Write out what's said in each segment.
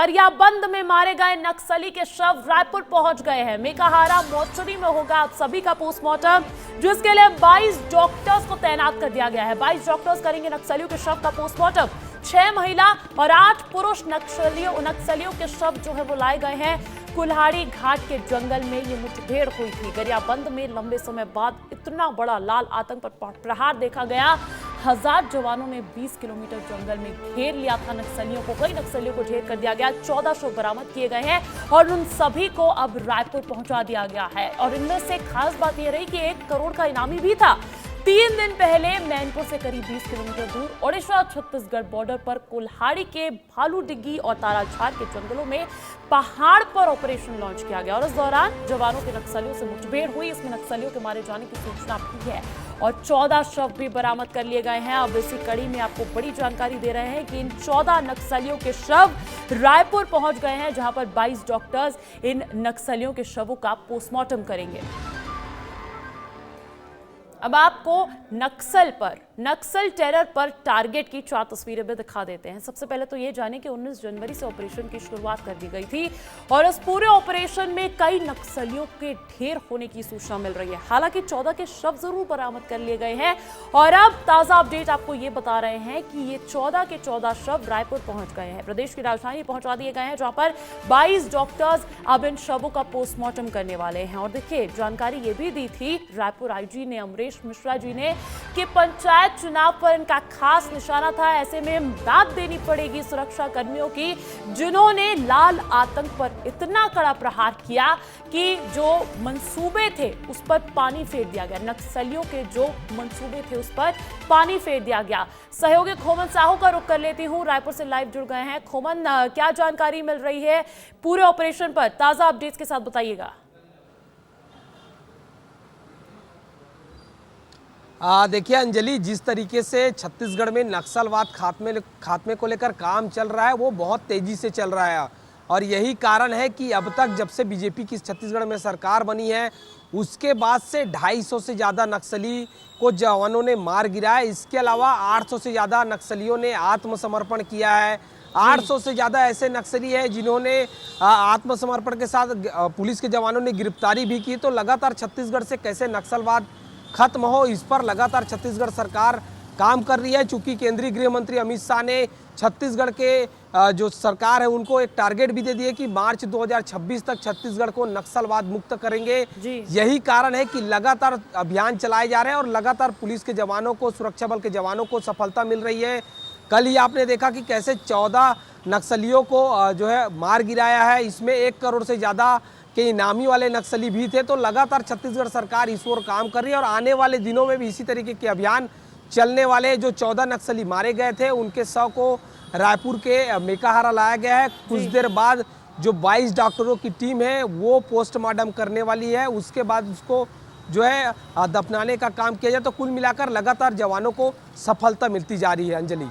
गरियाबंद में मारे गए नक्सली के शव रायपुर पहुंच गए हैं। मेकाहारा मोर्चरी में होगा आप सभी का पोस्टमार्टम, जिसके लिए 22 डॉक्टर्स को तैनात कर दिया गया है। 22 डॉक्टर्स करेंगे नक्सलियों के शव का पोस्टमार्टम। 6 महिला और 8 पुरुष नक्सलियों के शव जो है वो लाए गए हैं। कुल्हाड़ी घाट के जंगल में ये मुठभेड़ हुई थी। गरियाबंद में लंबे समय बाद इतना बड़ा लाल आतंक पर प्रहार देखा गया। 1000 जवानों ने 20 किलोमीटर जंगल में घेर लिया था नक्सलियों को। कई नक्सलियों को ढेर कर दिया गया। 14 शव बरामद किए गए हैं और उन सभी को अब रायपुर पहुंचा दिया गया है। और इनमें से खास बात यह रही कि 1 करोड़ का इनामी भी था। 3 दिन पहले मैनपुर से करीब 20 किलोमीटर दूर ओडिशा छत्तीसगढ़ बॉर्डर पर कुल्हाड़ी के भालू डिग्गी और ताराझार के जंगलों में पहाड़ पर ऑपरेशन लॉन्च किया गया और इस दौरान जवानों के नक्सलियों से मुठभेड़ हुई। इसमें नक्सलियों के मारे जाने की सूचना भी है और 14 शव भी बरामद कर लिए गए हैं। अब इसी कड़ी में आपको बड़ी जानकारी दे रहे हैं कि इन 14 नक्सलियों के शव रायपुर पहुंच गए हैं, जहां पर 22 डॉक्टर्स इन नक्सलियों के शवों का पोस्टमार्टम करेंगे। अब आपको नक्सल टेरर पर टारगेट की 4 तस्वीरें भी दिखा देते हैं। सबसे पहले तो ये जाने कि 19 जनवरी से ऑपरेशन की शुरुआत कर दी गई थी और इस पूरे ऑपरेशन में कई नक्सलियों के ढेर होने की सूचना मिल रही है। हालांकि 14 के शव जरूर बरामद कर लिए गए हैं और अब ताजा अपडेट आपको ये बता रहे हैं कि ये 14 के 14 शव रायपुर पहुंच गए हैं। प्रदेश की राजधानी पहुंचा दिए गए हैं, जहां पर 22 डॉक्टर्स अब इन शवों का पोस्टमार्टम करने वाले हैं। और देखिए, जानकारी ये भी दी थी रायपुर आईजी ने, अमरेश मिश्रा जी ने, कि पंचायत चुनाव पर इनका खास निशाना था। ऐसे में दाद देनी पड़ेगी सुरक्षा कर्मियों की, जिन्होंने लाल आतंक पर इतना कड़ा प्रहार किया कि जो मंसूबे थे उस पर पानी फेर दिया गया। नक्सलियों के जो मंसूबे थे उस पर पानी फेर दिया गया। सहयोगी खोमन साहू का रुख कर लेती हूं, रायपुर से लाइव जुड़ गए हैं। खोमन, क्या जानकारी मिल रही है पूरे ऑपरेशन पर? ताजा अपडेट्स के साथ बताइएगा। देखिए अंजलि, जिस तरीके से छत्तीसगढ़ में नक्सलवाद खात्मे को लेकर काम चल रहा है वो बहुत तेजी से चल रहा है और यही कारण है कि अब तक जब से बीजेपी की छत्तीसगढ़ में सरकार बनी है उसके बाद से 250 से ज़्यादा नक्सली को जवानों ने मार गिराया। इसके अलावा 800 से ज़्यादा नक्सलियों ने आत्मसमर्पण किया है। 800 से ज़्यादा ऐसे नक्सली हैं जिन्होंने आत्मसमर्पण के साथ पुलिस के जवानों ने गिरफ्तारी भी की। तो लगातार छत्तीसगढ़ से कैसे नक्सलवाद खत्म हो, इस पर लगातार छत्तीसगढ़ सरकार काम कर रही है। चूंकि केंद्रीय गृह मंत्री अमित शाह ने छत्तीसगढ़ के जो सरकार है उनको एक टारगेट भी दे दिए कि मार्च 2026 तक छत्तीसगढ़ को नक्सलवाद मुक्त करेंगे। यही कारण है कि लगातार अभियान चलाए जा रहे हैं और लगातार पुलिस के जवानों को, सुरक्षा बल के जवानों को सफलता मिल रही है। कल ही आपने देखा कि कैसे 14 नक्सलियों को जो है मार गिराया है। इसमें 1 करोड़ से ज़्यादा के इनामी वाले नक्सली भी थे। तो लगातार छत्तीसगढ़ सरकार इस ओर काम कर रही है और आने वाले दिनों में भी इसी तरीके के अभियान चलने वाले। जो 14 नक्सली मारे गए थे उनके शव को रायपुर के मेकाहारा लाया गया है। कुछ देर बाद जो 22 डॉक्टरों की टीम है वो पोस्टमार्टम करने वाली है। उसके बाद उसको जो है दफनाने का काम किया जाए। तो कुल मिलाकर लगातार जवानों को सफलता मिलती जा रही है। अंजलि,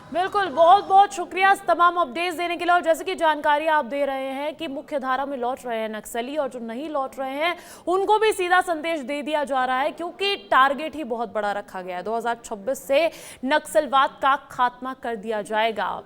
बिल्कुल, बहुत बहुत शुक्रिया तमाम अपडेट्स देने के लिए। और जैसे कि जानकारी आप दे रहे हैं कि मुख्य धारा में लौट रहे हैं नक्सली और जो नहीं लौट रहे हैं उनको भी सीधा संदेश दे दिया जा रहा है, क्योंकि टारगेट ही बहुत बड़ा रखा गया है। 2026 से नक्सलवाद का खात्मा कर दिया जाएगा।